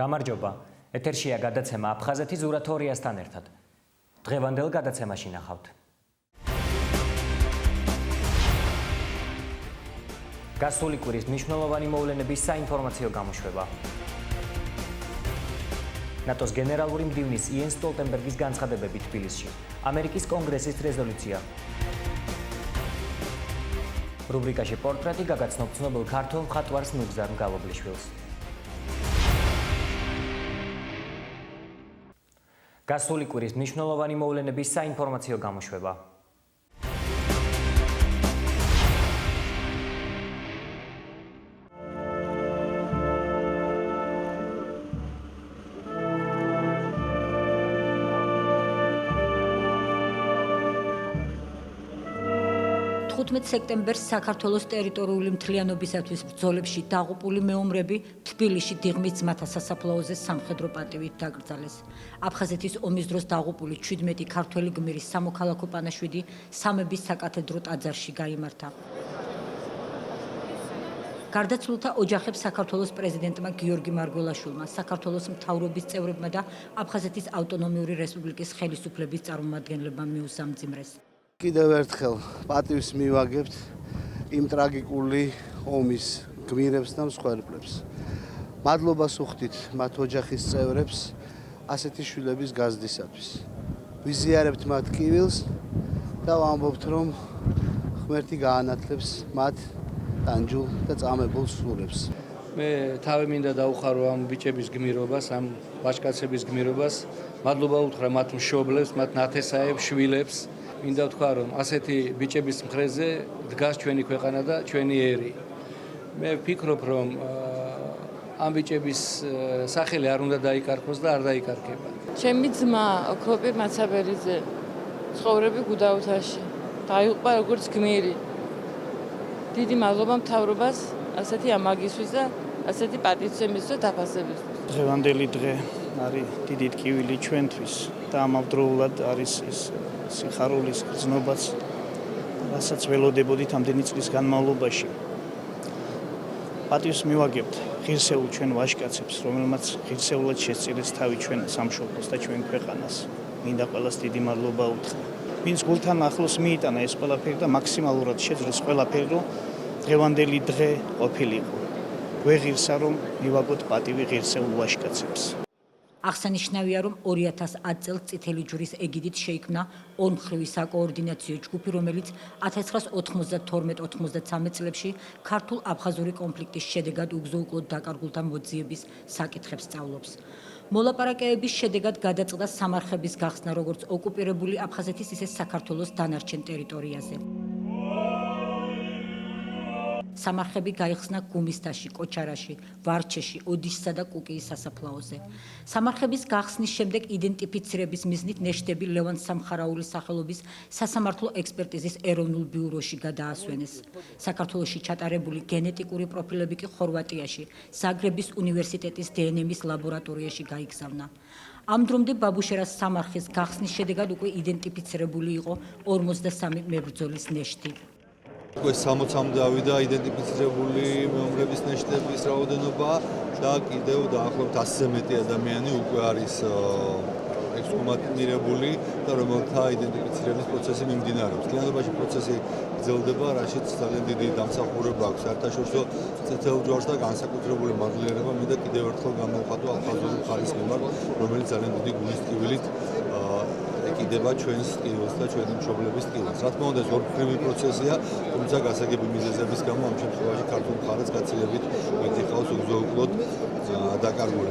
გამარჯობა. ეთერშია გადაცემა აფხაზეთის ურათორიასთან ერთად. დღევანდელ გადაცემაში ნახავთ. გასული კვირის მნიშვნელოვანი მოვლენების საინფორმაციო გამოშვება. ნატოს გენერალური მდივნის იენს სტოლტენბერგის განცხადებები თბილისში. ამერიკის კონგრესის რეზოლუცია. რუბრიკაში პორტრეტი გაგაცნობ ცნობილ ქართველ მხატვარს ნუგზარ მგალობლიშვილს. გასული კვირის მნიშვნელოვანი მოვლენების საინფორმაციო გამოშვება. სექტემბერს საქართველოს ტერიტორიული მთლიანობისათვის ბრძოლებში დაღუპული მეომრები თბილისში დიღმის ძმათა სასაფლაოზე სამხედრო პატივით დაკრძალეს. აფხაზეთის ომის დროს დაღუპული 17 ქართველი გმირის სამოქალაქო პანაშვიდი სამების საკათედრო ტაძარში გაიმართა. გარდაცვლილთა ოჯახებს საქართველოს პრეზიდენტმა გიორგი მარგველაშვილმა, საქართველოს მთავრობის წევრებმა და აფხაზეთის ავტონომიური რესპუბლიკის ხელისუფლების წარმომადგენლებმა მიუსამძიმრეს. კიდევ ერთხელ პატივს მივაგებთ იმ ტრაგიკული ომის გმირებს და მსხვერპლებს. მადლობას უხდით მათ ოჯახის წევრებს ასეთი შვილების გაზრდისათვის. ვიზიარებთ მათ კივილს და ვამბობთ, რომ ღმერთი გაანათლებს მათ ტანჯულ და წამებულ სულებს. მე თავი მინდა დაუხარო ამ ბიჭების გმირობას, ამ ვაჟკაცების გმირობას. მადლობა უთხრა მათ მშობლებს, მათ ნათესაებს, შვილებს. მინდა ვთქვა, რომ ასეთი ბიჭების მხრეზე დგას ჩვენი ქვეყანა და ჩვენი ერი. მე ვფიქრობ, რომ ამ ბიჭების სახელი არ უნდა დაიკარგოს და არ დაიკარგება. ჩემი ძმა ოქროპი მაცაბერიძე ცხოვრები გუდაუთაში. დაიღუპა როგორც გმირი. დიდი მადლობა მთავრობას ასეთი ამაგისთვის და ასეთი პატივცემისთვის და დაფასებისთვის. დღევანდელი დღე არის დიდი ტკივილი ჩვენთვის და ამავდროულად არის ის სიხარულის გრძნობაც, რასაც ველოდებოდით ამდენი წლის განმავლობაში. პატივს მივაგებთ ღირსეულ ჩვენ ვაჟკაცებს, რომელმაც ღირსეულად შესწირეს თავი ჩვენ სამშობლოს და ჩვენ ქვეყანას. მინდა ყველას დიდი მადლობა უთხრა. ვინც გულთან ახლოს მიიტანა ეს ყველაფერი და მაქსიმალურად შეძლეს ყველაფერი, რომ დღევანდელი დღე ყოფილიყო. ვეღირსა, რომ მივაგოთ პატივი ღირსეულ ვაჟკაცებს. აღსანიშნავია, რომ 2010 წელს წითელი ჯვრის ეგიდით შეიქმნა ორმხრივი საკოორდინაციო ჯგუფი, რომელიც 1992-93 წლებში ქართულ-აფხაზური კონფლიქტის შედეგად უგზო-უკლოდ დაკარგულთა მოძიების საკითხებს სწავლობს. მოლაპარაკებების შედეგად გადაწყდა სამარხების გახსნა როგორც ოკუპირებული აფხაზეთის, ისე საქართველოს დანარჩენ ტერიტორიაზე. სამარხები გაიხსნა გუმისთაში, კოჩარაში, ვარჩეში, ოდიშსა და კუკიის სასაფლაოზე. სამარხების გახსნის შემდეგ იდენტიფიცირების მიზნით ნეშტები ლევან სამხარაულის სახელობის სასამართლო ექსპერტიზის ეროვნულ ბიუროში გადაასვენეს. საქართველოში ჩატარებული გენეტიკური პროფილები კი ხორვატიაში, ზაგრების უნივერსიტეტის დნმ-ის ლაბორატორიაში გაიგზავნა. ამ დრომდე ბაბუშერას სამარხის გახსნის შედეგად უკვე იდენტიფიცირებული იყო 53 მებრძოლის ნეშტი. უკვე 60-მდე ავიდა იდენტიფიცირებული მეომრების ნეშტების რაოდენობა და კიდევ დაახლოებით 100-ზე მეტი ადამიანი უკვე არის ექსჰუმირებული და რომელთა იდენტიფიცირების პროცესი მიმდინარეობს. კლიანობაში პროცესი გრძელდება, რაშიც ძალიან დიდი დამსახურება აქვს საერთაშორისო წითელ ჯვარს და განსაკუთრებული მადლიერება მინდა კიდევ ერთხელ გამოვხატო აფხაზური მხარის მიმართ, რომელიც ძალიან დიდი გულის ტკივილით ეკიდება ჩვენს ტკივილს და ჩვენი მშობლების ტკივილს. რა თქმა უნდა, ეს ორმხრივი პროცესია, თუმცა გასაგები მიზეზების გამო ამ შემთხვევაში ქართულ მხარეს გაცილებით მეტი ხავს უგზო-უკლოდ დაკარგული.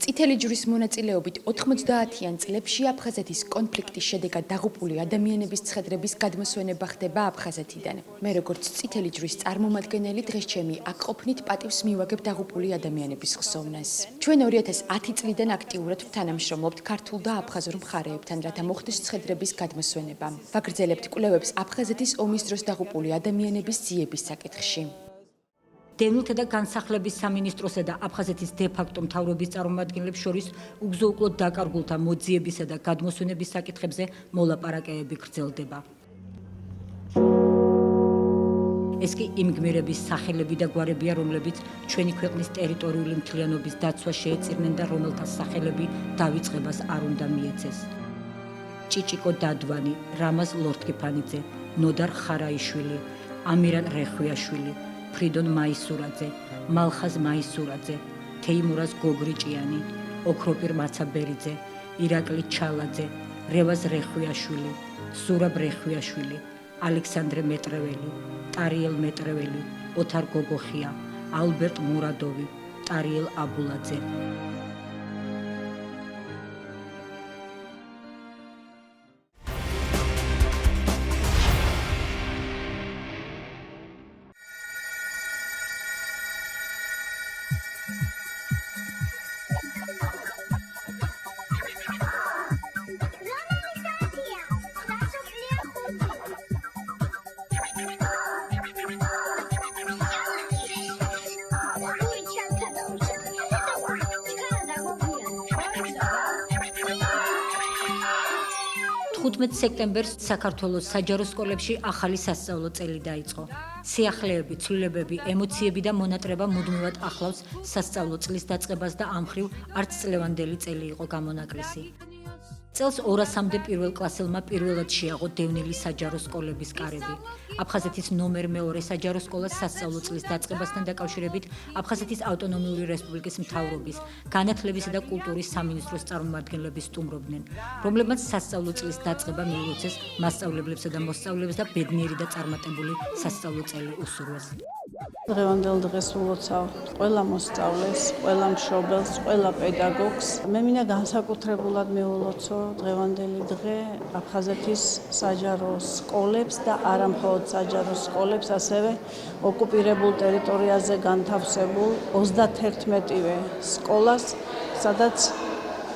წითელი ჯვრის მონაწილეობით 90-იან წლებში აფხაზეთის კონფლიქტის შედეგად დაღუპული ადამიანების ცხედრების გადმოსვენება ხდება აფხაზეთიდან. მე როგორც წითელი ჯვრის წარმომადგენელი დღეს ჩემი აქ ყოფნით პატივს მივაგებ დაღუპული ადამიანების ხსოვნას. ჩვენ 2010 წლიდან აქტიურად თანამშრომლობთ ქართულ და აფხაზურ მხარეებთან, რათა მოხდეს ცხედრების გადმოსვენება. ვაგრძელებთ კვლევებს აფხაზეთის ომის დროს დაღუპული ადამიანების ძიების საკითხში. დევნილთა და განსახლების სამინისტროსა და აფხაზეთის დე-ფაქტო მთავრობის წარმომადგენლებს შორის უგზო-უკლოდ დაკარგულთა მოძიებისა და გადმოსვენების საკითხებზე მოლაპარაკებები გრძელდება. ეს კი იმ გმირების სახელები და გვარებია, რომლებიც ჩვენი ქვეყნის ტერიტორიული მთლიანობის დაცვას შეეწირნენ და რომელთა სახელები დავიწყებას არ უნდა მიეცეს. ჭიჭიკო დადვანი, რამაზ ლორთქიფანიძე, ნოდარ ხარაიშვილი, ამირან რეხვიაშვილი, ფრიდონ მაისურაძე, მალხაზ მაისურაძე, თეიმურაზ გოგრიჭიანი, ოქროპირ მაცაბერიძე, ირაკლი ჩალაძე, რევაზ რეხვიაშვილი, სურაბ რეხვიაშვილი, ალექსანდრე მეტრეველი, ტარიელ მეტრეველი, ოთარ გოგოხია, ალბერტ მურადოვი, ტარიელ აბულაძე. სექტემბერს საქართველოს საჯარო სკოლებში ახალი სასწავლო წელი დაიწყო. სიახლეები, ცვლილებები, ემოციები და მონატრება მუდმივად ახლავს სასწავლო წლის დაწყებას და ამ მხრივ არც წლევანდელი წელი იყო გამონაკლისი. წელს 200-მდე პირველ კლასელმა პირველად შეაღო დევნილი საჯარო სკოლების კარები. აფხაზეთის ნომერ მეორე საჯარო სკოლას სასწავლო წლის დაწყებასთან დაკავშირებით აფხაზეთის ავტონომიური რესპუბლიკის მთავრობის, განათლებისა და კულტურის სამინისტროს წარმომადგენლები სტუმრობდნენ, რომლებმაც სასწავლო წლის დაწყება მიულოცეს მასწავლებლებსა და მოსწავლეებს და ბედნიერი და წარმატებული სასწავლო წელი უსურვეს. დღევანდელ დღეს ულოცავ ყველა მოსწავლეს, ყველა მშობელს, ყველა პედაგოგს. მე მინდა განსაკუთრებულად მეულოცო დღევანდელი დღე აფხაზეთის საჯარო სკოლებს და არა მხოლოდ საჯარო სკოლებს, ასევე ოკუპირებულ ტერიტორიაზე განთავსებულ 31-ვე სკოლას, სადაც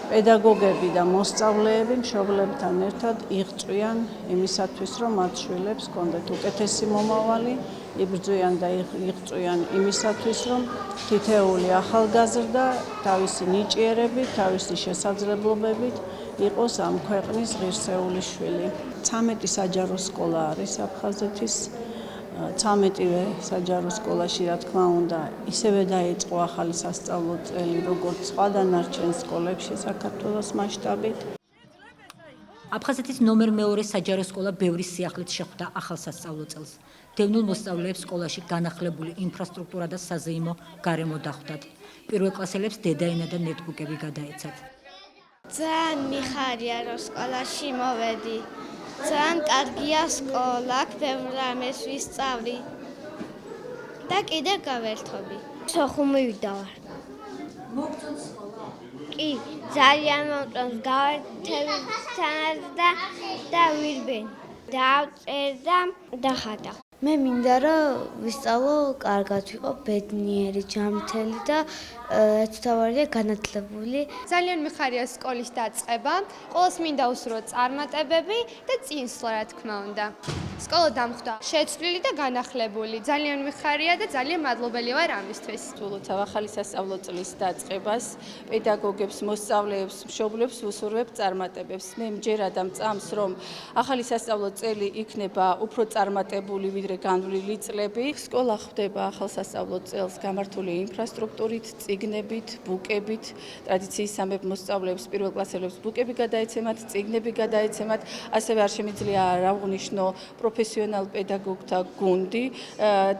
პედაგოგები და მოსწავლეები მშობლებთან ერთად იღწვიან იმისათვის, რომ მათ შვილებს ჰქონდეთ უკეთესი მომავალი, იბრძვიან და იღწვიან იმისათვის, რომ თითეული ახალგაზრდა თავისი ნიჭიერებით, თავისი შესაძლებლობებით იყოს ამ ქვეყნის ღირსეული შვილი. 13 საჯარო სკოლა არის აფხაზეთის. 13-ვე საჯარო სკოლაში, რა თქმა უნდა, ისევე დაიწყო ახალი სასწავლო წელი, როგორც სხვა დანარჩენ სკოლებში საქართველოს მასშტაბით. აფხაზეთის ნომერ მეორე საჯარო სკოლა ბევრი სიახლით შეხვდა ახალ სასწავლო წელს. დევნილ მოსწავლეებს სკოლაში განახლებული ინფრასტრუქტურა და საზეიმო გარემო დახვდათ. პირველკლასელებს დედაენა და ნეტბუკები გადაეცათ. ძალიან მიხარია, რომ სკოლაში მოვედი. ძალიან კარგია სკოლა, აქ ბევრ რამეს ვისწავლი და კიდევ გავერთობი. სოხუმიდან ვარ. მოგწონს სკოლა? კი, ძალიან მომწონს, გავერთებთან და ვირბენ. დავწერ და დახატა. მე მინდა რომ ვისწავლო კარგად, ვიყო ბედნიერი, ჯანმრთელი და ეცთავარია განათლებული. ძალიან მიხარია სკოლის დაწყება, ყოველს მინდა უსურო წარმატებები და წინსვლა, რა თქმა უნდა. სკოლა დამხვდა შეცვლილი და განახლებული. ძალიან მიხარია და ძალიან მადლობელი ვარ ამისთვის. ულოცავ ახალი სასწავლო წლის დაწყებას, პედაგოგებს, მოსწავლეებს, მშობლებს უსურვებ წარმატებებს. მე მჯერა და მწამს, რომ ახალი სასწავლო წელი იქნება უფრო წარმატებული ვიდრე განვლილი წლები. სკოლა ხვდება ახალ სასწავლო წელს გამართული ინფრასტრუქტურით, წიგნებით, ბუკებით, ტრადიციის სამებ მოსწავლეებს, პირველკლასელებს ბუკები გადაეცემათ, წიგნები გადაეცემათ, ასევე არ შემიძლია არ აღვნიშნო პროფესიონალ პედაგოგთა გუნდი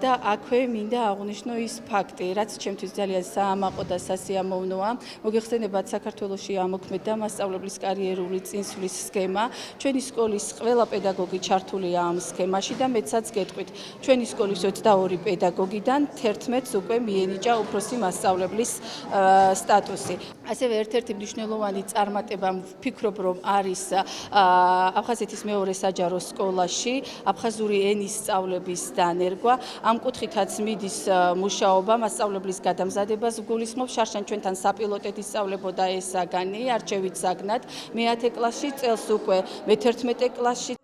და აქვე მინდა აღვნიშნო ის ფაქტი, რაც ჩემთვის ძალიან საამაყო და სასიამოვნოა. მოგეხსენებათ, საქართველოში ამოქმედა მასწავლებლის კარიერული წინსვლის სქემა. ჩვენი სკოლის ყველა პედაგოგი ჩართულია ამ სქემაში და მეცაც გეტყვით, ჩვენი სკოლის 22 პედაგოგიდან 11-ს უკვე მიენიჭა უფროსი მასწავლებლის სტატუსი. ასევე ერთ-ერთი მნიშვნელოვანი წარმატება ვფიქრობ, რომ არის აფხაზეთის მეორე საჯარო სკოლაში აფხაზური ენის სწავლების დანერგვა. ამ კუთხითაც მიდის მუშაობა მასწავლებლის გადამზადებას გულისხმობს. შარშან ჩვენთან საპილოტეთ ისწავლებოდა ეს საგანი, არჩევით საგნად. მე 10 კლასში, წელს უკვე მე 11 კლასში.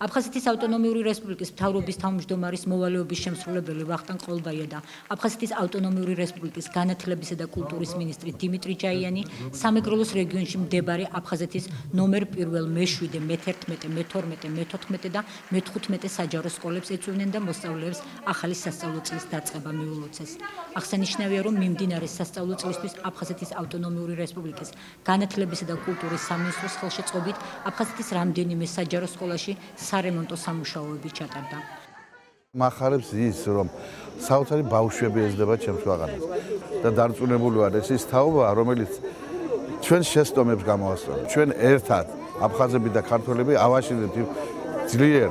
აფხაზეთის ავტონომიური რესპუბლიკის მთავრობის თავმჯდომარის მოვალეობის შემსრულებელი ვახტანგ ყოლბაია და აფხაზეთის ავტონომიური რესპუბლიკის განათლებისა და კულტურის მინისტრი დიმიტრი ჯაიანი სამეგრელოს რეგიონში მდებარე აფხაზეთის ნომერ 1, მე-7, მე-11, მე-12, მე-14 და მე-15 საჯარო სკოლებს ეწვივნენ და მოსწავლეებს ახალი სასწავლო წლის დაწყება მიულოცეს. აღსანიშნავია, რომ მიმდინარე სასწავლო წლისთვის აფხაზეთის ავტონომიური რესპუბლიკის განათლებისა და კულტურის სამინისტროს ხელშეწყობით აფხაზეთის რამდენიმე საჯარო სკოლაში სარემონტო სამუშაოები ჩატარდა. მახარებს ის, რომ საოცარი ბავშვები ეძდება ჩემს ქვეყანას და დარწმუნებული ვარ, ეს ის თაობა, რომელიც ჩვენ შეცდომებს გამოასწორებს. ჩვენ ერთად, აფხაზები და ქართველები ავაშენებთ ძლიერ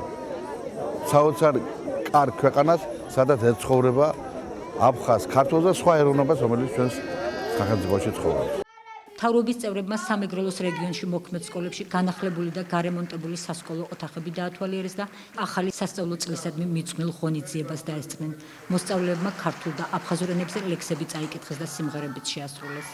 საოცარ კარგ ქვეყანას, სადაც ეცხოვრება აფხაზ, ქართველ და სხვა ეროვნებას, რომელიც ჩვენს სახელმწიფოში ცხოვრობს. მთავრობის წევრებმა სამეგრელოს რეგიონში მოქმედ სკოლებში განახლებული და გარემონტებული სასკოლო ოთახები დაათვალიერეს და ახალი სასწავლო წლისადმი მიძღვნილ ღონისძიებას დაესწრნენ. მოსწავლეებმა ქართულ და აფხაზურ ენებზე ლექსები წაიკითხეს და სიმღერებიც შეასრულეს.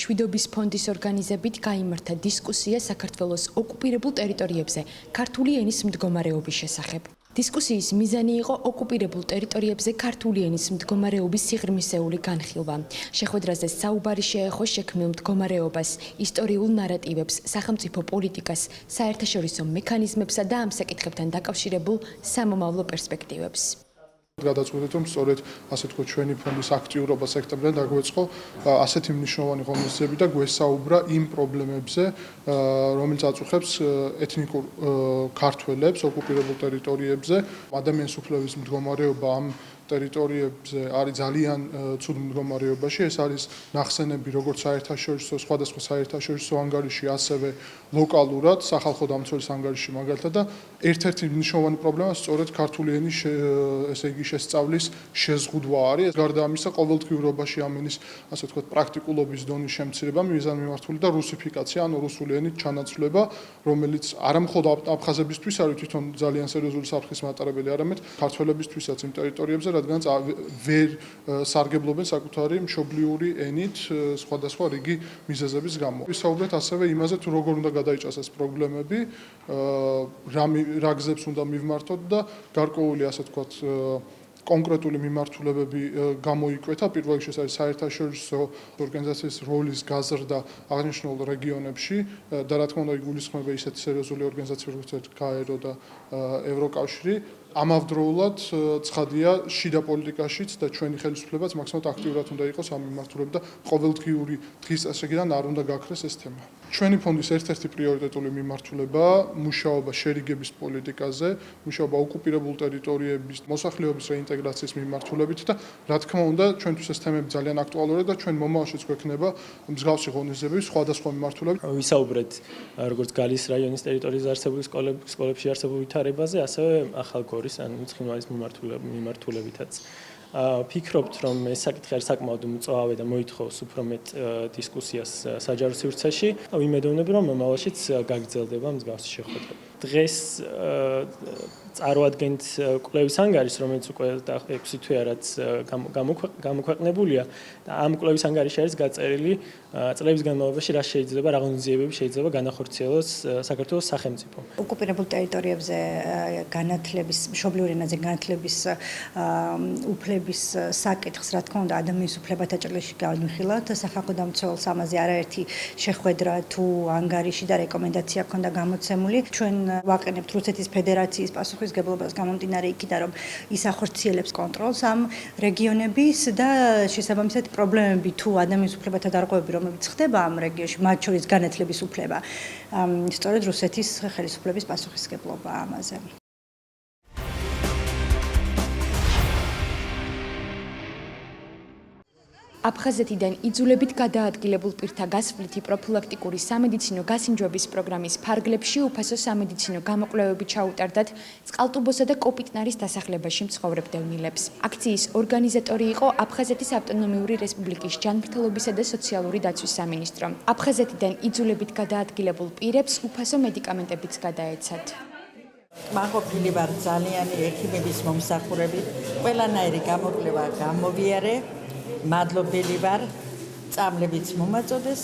შვიდობის ფონდის ორგანიზებით გაიმართა დისკუსია საქართველოს ოკუპირებულ ტერიტორიებზე ქართული ენის მდგომარეობის შესახებ. დისკუსიის მიზანი იყო ოკუპირებულ ტერიტორიებზე ქართული ენის მდგომარეობის სიღრმისეული განხილვა. შეხვედრაზე საუბარი შეეხო შექმნილ მდგომარეობას, ისტორიულ ნარატივებს, სახელმწიფო პოლიტიკას, საერთაშორისო მექანიზმებსა და ამ საკითხებთან დაკავშირებულ სამომავლო პერსპექტივებს. გადაწყვეტეთ, რომ სწორედ ასე თქვა ჩვენი ფონდის აქტიურობა სექტემბრიდან დაგვეწყო ასეთი მნიშვნელოვანი ღონისძიებები და გვესაუბრა იმ პრობლემებზე, რომელიც აწუხებს ეთნიკურ ქართველებს ოკუპირებულ ტერიტორიებზე. ადამიანის უფლების მდგომარეობა ამ ტერიტორიებზე არის ძალიან ცუდ მდგომარეობაში. ეს არის ნახსენები როგორც საერთაშორისო, სხვადასხვა საერთაშორისო ანგარიში, ასევე ლოკალურად სახალხო დამცველის ანგარიში მაგალითად და ერთ-ერთი მნიშვნელოვანი პრობლემა სწორედ ქართული ენის ესე იგი შესწავლის შეზღუდვა არის. გარდა ამისა, ყოველდღიურობაში ამ ენის ასე ვთქვათ პრაქტიკულობის დონის შემცირება, მიზანმიმართული და რუსიფიკაცია, ანუ რუსული ენის ჩანაცვლება, რომელიც არამხოლოდ აფხაზებისთვის არის თვითონ ძალიან სერიოზული საფრთხის მატარებელი, არამედ ქართველებისთვისაც იმ ტერიტორიებზე, რადგანაც ვერ სარგებლობენ საკუთარი მშობლიური ენით სხვადასხვა რიგი მიზეზების გამო. ვისაუბრეთ ასევე იმაზე, თუ როგორ უნდა გადაიჭრას ეს პრობლემები, რა გზებს უნდა მივმართოთ და გარკვეული ასე ვთქვათ კონკრეტული მიმართულებები გამოიკვეთა. პირველ რიგში ეს არის საერთაშორისო ორგანიზაციის როლის გაზრდა აღნიშნულ რეგიონებში და რა თქმა უნდა იგულისხმება ისეთი სერიოზული ორგანიზაციები როგორც გაერო და ევროკავშირი. ამავდროულად ცხადია შიდა პოლიტიკაშიც და ჩვენი ხელისუფლებაც მაქსიმალურად აქტიურად უნდა იყოს ამ მიმართულებით და ყოველდღიური დღის წესრიგიდან არ უნდა გაქრეს ეს თემა. ჩვენი ფონდის ერთ-ერთი პრიორიტეტული მიმართულება მუშაობა შერიგების პოლიტიკაზე, მუშაობა ოკუპირებულ ტერიტორიების მოსახლეობის რეინტეგრაციის მიმართულებით და რა თქმა უნდა ჩვენთვის ეს თემები ძალიან აქტუალურია და ჩვენ მომავალშიც გვექნება მსგავსი ღონისძიებები სხვადასხვა მიმართულებით. ვისაუბრეთ როგორც გალის რაიონის ტერიტორიაზე არსებული სკოლებში არსებულ ვითარებაზე, ასევე ახალ გორის ან ცხინვალის მიმართულებითაც. ფიქრობთ, რომ ეს საკითხი არის საკმაოდ მწვავე და მოითხოვს უფრო მეტ დისკუსიას საჯარო სივრცეში. ვიმედოვნებ, რომ მომავალშიც გაგრძელდება მსგავსი შეხვედრები. დღეს წარმოადგენთ კვლევის ანგარიშს, რომელიც უკვე 6 თვეა რაც გამოქვეყნებულია და ამ კვლევის ანგარიში არის გაწერილი წლების განმავლობაში რა შეიძლება, რა ღონისძიებები შეიძლება განახორციელოს საქართველოს სახელმწიფო. ოკუპირებულ ტერიტორიებზე განათლების, მშობლიურ ენაზე განათლების უფლების საკითხს, რა თქმა უნდა, ადამიანის უფლებათა ჭრილში განვიხილავთ. სახალხო დამცველს ამაზე არაერთი შეხვედრა თუ ანგარიში და რეკომენდაცია ჰქონდა გამოცემული. ჩვენ ვაყენებთ რუსეთის ფედერაციის პასუხისგებლობას გამომდინარე იქიდან, რომ ის ახორციელებს კონტროლს ამ რეგიონების და შესაბამისად პრობლემები თუ ადამიანის უფლებათა დარღვევები, რომლებიც ხდება ამ რეგიონში, მათ შორის განათლების უფლება, სწორედ რუსეთის ხელისუფლების პასუხისგებლობაა ამაზე. აფხაზეთიდან იძულებით გადაადგილებულ პირთა გასვლითი პროფილაქტიკური სამედიცინო გასინჯვების პროგრამის ფარგლებში უფასო სამედიცინო გამოკვლევები ჩაუტარდათ წყალტუბოსა და კოპიტნარის დასახლებაში მცხოვრებდევნილებს. აქციის ორგანიზატორი იყო აფხაზეთის ავტონომიური რესპუბლიკის ჯანმრთელობისა და სოციალური დაცვის სამინისტრო. აფხაზეთიდან იძულებით გადაადგილებულ პირებს უფასო მედიკამენტებიც გადაეცათ. მაყოფილი ვარ ძალიანი ექიმების მომსახურებით. ყველანაირი გამოკვლევა გამოვიარე. მადლობელი ვარ. წამლებიც მომაწოდეს.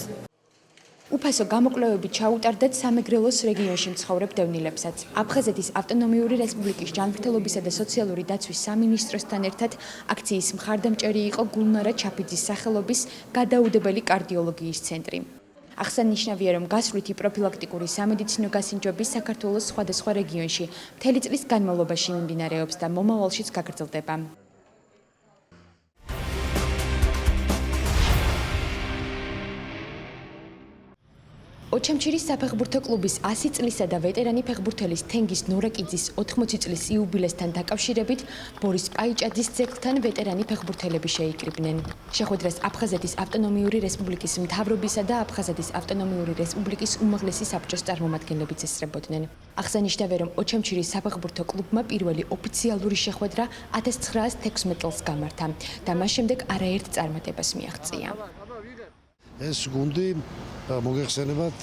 უფასო გამოკვლევები ჩაუტარდათ სამეგრელოს რეგიონში მცხოვრებ დევნილებსაც. აფხაზეთის ავტონომიური რესპუბლიკის ჯანმრთელობისა და სოციალური დაცვის სამინისტროსთან ერთად აქციის მხარდამჭერი იყო გულნარა ჩაფიძის სახელობის გადაუდებელი კარდიოლოგიის ცენტრი. აღსანიშნავია, რომ გასვლითი პროფილაქტიკური სამედიცინო გასინჯვები საქართველოს სხვადასხვა რეგიონში მთელი წლის განმავლობაში მიმდინარეობს და მომავალშიც გაგრძელდება. ოჩამჩირის საფეხბურთო კლუბის 100 წლისა და ვეტერანი ფეხბურთელის თენგიზ ნორაკიძის 80 წლის იუბილესთან დაკავშირებით ბორის პაიჭაძის ძეგლთან ვეტერანი ფეხბურთელები შეიკრიბნენ. შეხვედრას აფხაზეთის ავტონომიური რესპუბლიკის მთავრობისა და აფხაზეთის ავტონომიური რესპუბლიკის უმაღლესი საბჭოს წარმომადგენლებიც ესწრებოდნენ. აღსანიშნავია, რომ ოჩამჩირის საფეხბურთო კლუბმა პირველი ოფიციალური შეხვედრა 1916 წელს გამართა და მას შემდეგ არაერთ წარმატებას მიაღწია. ეს გუნდი მოგეხსენებათ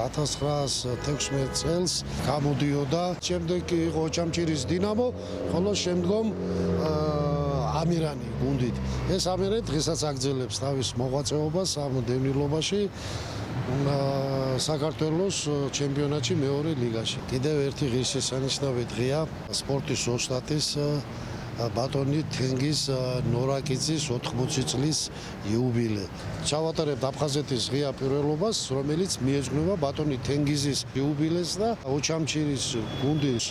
1916 წელს გამოდიოდა, შემდეგ იყო ოჩამჩირის დინამო, ხოლო შემდგომ ამირანი გუნდით. ეს ამირანი დღესაც აგრძელებს თავის მოღვაწეობას ამ დევნილობაში საქართველოს ჩემპიონატში მეორე ლიგაში. კიდევ ერთი ღირსშესანიშნავი დღეა სპორტის ოსტატის ბატონი თენგიზ ნორაკიძის 80 წლის იუბილე. ჩავატარებთ აფხაზეთის ღია პირველობას, რომელიც მიეძღვნება ბატონი თენგიზის იუბილეს და ოჩამჩირის გუნდის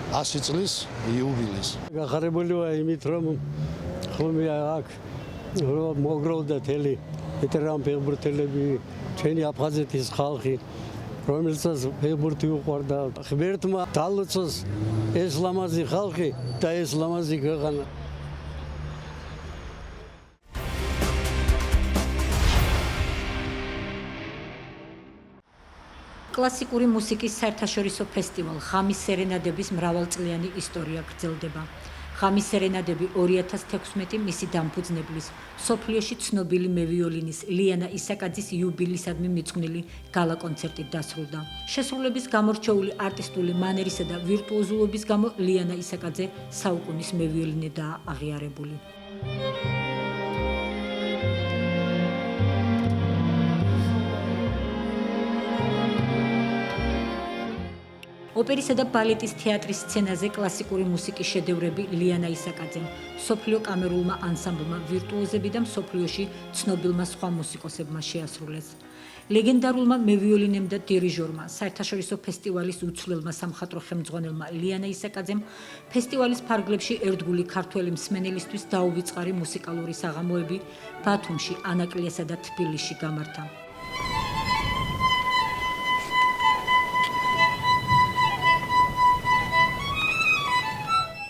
100 წლის იუბილეს. გახარებული ვარ იმით, რომ ხოლმე აქ მოგროვდა თელი ვეტერანი ფეხბურთელები, ჩვენი აფხაზეთის ხალხი, რომელსაც ფეხბურთი უყვარდა. ღმერთმა დალოცოს ეს ლამაზი ხალხი და ეს ლამაზი ქვეყანა. კლასიკური მუსიკის საერთაშორისო ფესტივალ ხამის სერენადების მრავალწლიანი ისტორია გრძელდება. ხამის სერენადები 2016 მისი დამფუძნებლის, მსოფლიოში ცნობილი მევიოლინის ლიანა ისაკაძის იუბილისადმი მიძღვნილი გალა კონცერტით დასრულდა. შესრულების გამორჩეული არტისტული მანერისა და ვირტუოზულობის გამო ლიანა ისაკაძე საუკუნის მევიოლინედაა აღიარებული. ოპერისა და ბალეტის თეატრის სცენაზე კლასიკური მუსიკის შედევრები ლიანა ისაკაძემ, მსოფლიო კამერულმა ანსამბლმა ვირტუოზები და მსოფლიოში ცნობილმა სხვა მუსიკოსებმა შეასრულეს. ლეგენდარულმა მევიოლინემ და დირიჟორმა, საერთაშორისო ფესტივალის უცვლელმა სამხატვრო ხელმძღვანელმა ლიანა ისაკაძემ ფესტივალის ფარგლებში ერთგული ქართველი მსმენელისთვის დაუვიწყარი მუსიკალური საღამოები ბათუმში, ანაკლიასა და თბილისში გამართა.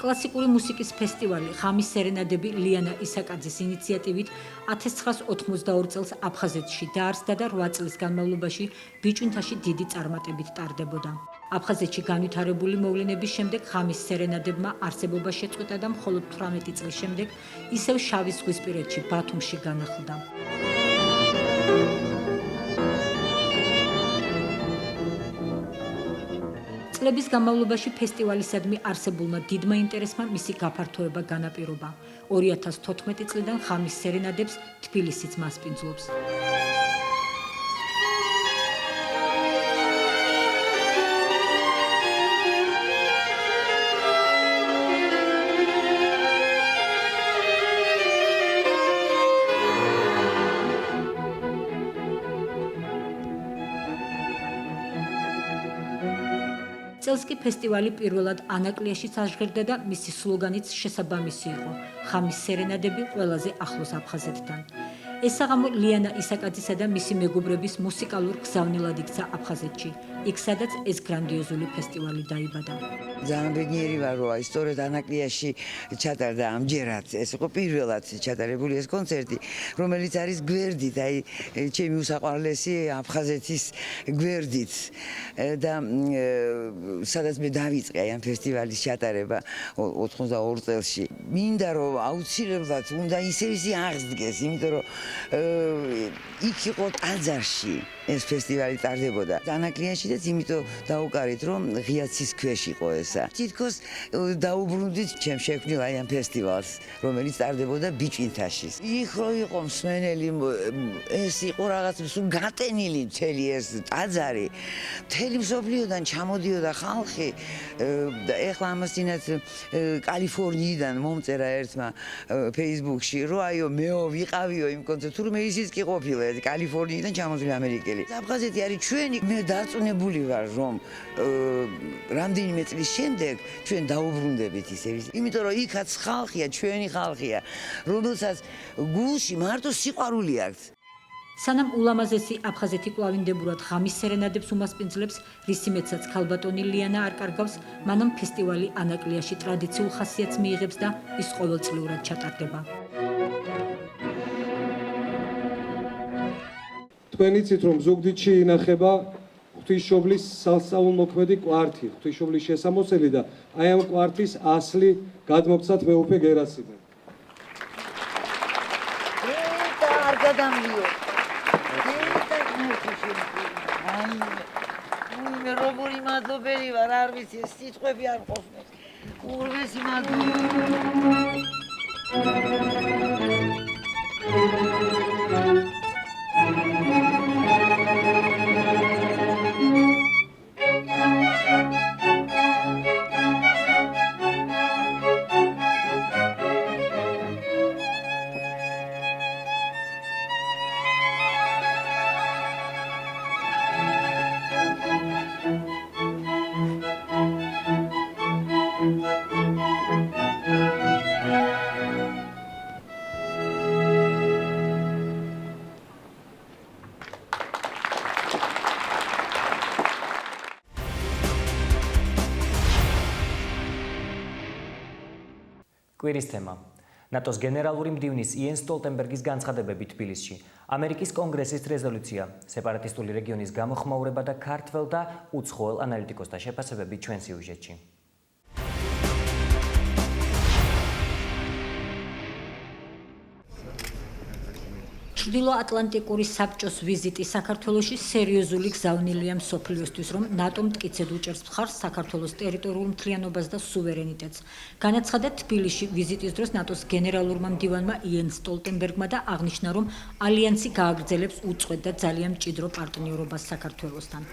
კლასიკური მუსიკის ფესტივალი ხამის სერენადები ლიანა ისაკაძის ინიციატივით 1982 წელს აფხაზეთში დაარსდა და 8 წლის განმავლობაში ბიჭვინთაში დიდი წარმატებით ტარდებოდა. აფხაზეთში განვითარებული მოვლენების შემდეგ ხამის სერენადებმა არსებობა შეწყვეტა და მხოლოდ 18 წლის შემდეგ ისევ შავი ზღვისპირეთში ბათუმში განახლდა. წლების განმავლობაში ფესტივალისადმი არსებულმა დიდმა ინტერესმა მისი გაფართოება განაპირობა. 2014 წლიდან ხამის სერენადებს თბილისიც მასპინძლობს. წელს კი ფესტივალი პირველად ანაკლიაში საზღერდა და მისი სლოგანიც შესაბამისი იყო: ხამის სერენადები ყველაზე ახლოს აფხაზეთთან. ეს საღამო ლიანა ისაკაძისა და მისი მეგობრების მუსიკალურ გზავნილად იქცა აფხაზეთში, იქ სადაც ეს გრანდიოზული ფესტივალი დაიბადა. ძალიან ბედნიერი ვარ, რომ სწორედ ანაკლიაში ჩატარდა ამჯერად. ეს იყო პირველად ჩატარებული ეს კონცერტი, რომელიც არის გვერდით, აი ჩემი უსაყვარლესი აფხაზეთის გვერდით. და სადაც მე დავიწყე ამ ფესტივალის ჩატარება 82 წელში. მინდა რომ აუცილებლად უნდა ისე აღსდგეს, იმიტომ რომ იქ იყო ტაძარში. ეს ფესტივალი ტარდებოდა დანაკლიანშიც, იმიტომ დაუკარით, რომ ღიაცის ქვეშ იყო ესა. თითქოს დაუბრუნდით ჩემ შექმნილ აი ამ ფესტივალს, რომელიც ტარდებოდა ბიჭვინთაში. იქ რო იყო მსმენელი, ეს იყო რაღაც სულ გატენილი მთელი ეს ტაძარი. მთელი მსოფლიოდან ჩამოდიოდა ხალხი. ეხლა ამასინაც კალიფორნიიდან მომწერა ერთმა Facebook-ში, რომ აიო მეო ვიყავიო იმ კონცერტს, თურმე ისიც კი ყოფილა კალიფორნიიდან ჩამოსული ამერიკელი. აფხაზეთი არის ჩვენი, მე დარწმუნებული ვარ, რომ რამდენიმე წლის შემდეგ ჩვენ დაუბრუნდებით ისევ. იმიტომ რომ იქაც ხალხია, ჩვენი ხალხია, რომელსაც გულში მარტო სიყვარული აქვს. სანამ ულამაზესი აფხაზეთი კვლავინდებურად ღამის სერენადებს უმასპინძლებს, რისი მეცაც ქალბატონი ლიანა არ კარგავს, მანამ ფესტივალი ანაკლიაში ტრადიციულ ხასიათს მიიღებს და ის ყოველწლიურად ჩატარდება. თქვენ იცით, რომ ზუგდიდში ინახება ღვთისმშობლის სასწაულმოქმედი კვართი, ღვთისმშობლის შესამოსელი და აი ამ კვართის ასლი გადმოგცათ მეუფე გერასიმე. არ გადამლიო. მე როგორი მადლობელი ვარ, არ ვიცი, ეს სიტყვები არ ყოფნეს. ურმესი მადლობა. კვირის თემა. ნატოს გენერალური მდივნის იენ სტოლტენბერგის განცხადებები თბილისში. ამერიკის კონგრესის რეზოლუცია, სეპარატისტული რეგიონის გამოხმაურება და ქართველ და უცხოელ ანალიტიკოსთა შეფასებები ჩვენ სიუჟეტში. ჩრდილოატლანტიკური საბჭოს ვიზიტი საქართველოში სერიოზული გზავნილია მსოფლიოსთვის, რომ ნატომ მტკიცედ უჭერს მხარს საქართველოს ტერიტორიულ მთლიანობას და სუვერენიტეტს. განაცხადა თბილისში ვიზიტის დროს ნატოს გენერალურმა მდივანმა იენ სტოლტენბერგმა და აღნიშნა, რომ ალიანსი გააგრძელებს უწყვეტ და ძალიან მჭიდრო პარტნიორობას საქართველოსთან.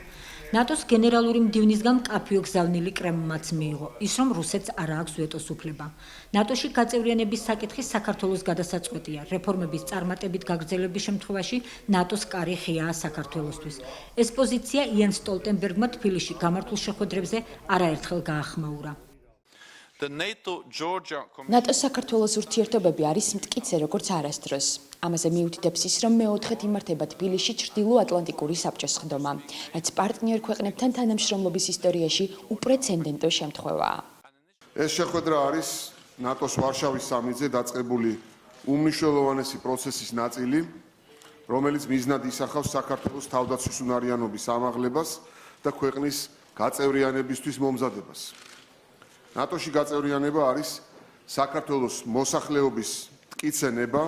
ნატოს გენერალური მდივნისგან მკაფიო გზავნილი კრემლმაც მიიღო, ის რომ რუსეთს არ აქვს ვეტოს უფლება. ნატოში გაწევრიანების საკითხი საქართველოს გადასაწყვეტია, რეფორმების წარმატებით გაგრძელების შემთხვევაში ნატოს კარი ღიაა საქართველოსთვის. ეს პოზიცია იენ სტოლტენბერგმა თბილისში გამართულ შეხვედრებზე არაერთხელ გაახმაურა. ნატოს საქართველოს ურთიერთობები არის მტკიცე როგორც არასდროს. ამაზე მიუთითებს ის, რომ მეოთხედ იმართება თბილისში ჩრდილოატლანტიკური საბჭოს ხდომა, რაც პარტნიორ ქვეყნებთან თანამშრომლობის ისტორიაში უპრეცედენტო შემთხვევაა. ეს შეხვედრა არის ნატოს ვარშავის სამიტზე დაწყებული უმნიშვნელოვანესი პროცესის ნაწილი, რომელიც მიზნად ისახავს საქართველოს თავდაცვის უნარიანობის ამაღლებას და ქვეყნის გაწევრიანებისთვის მომზადებას. ნატოში გაწევრიანება არის საქართველოს მოსახლეობის მტკიცენება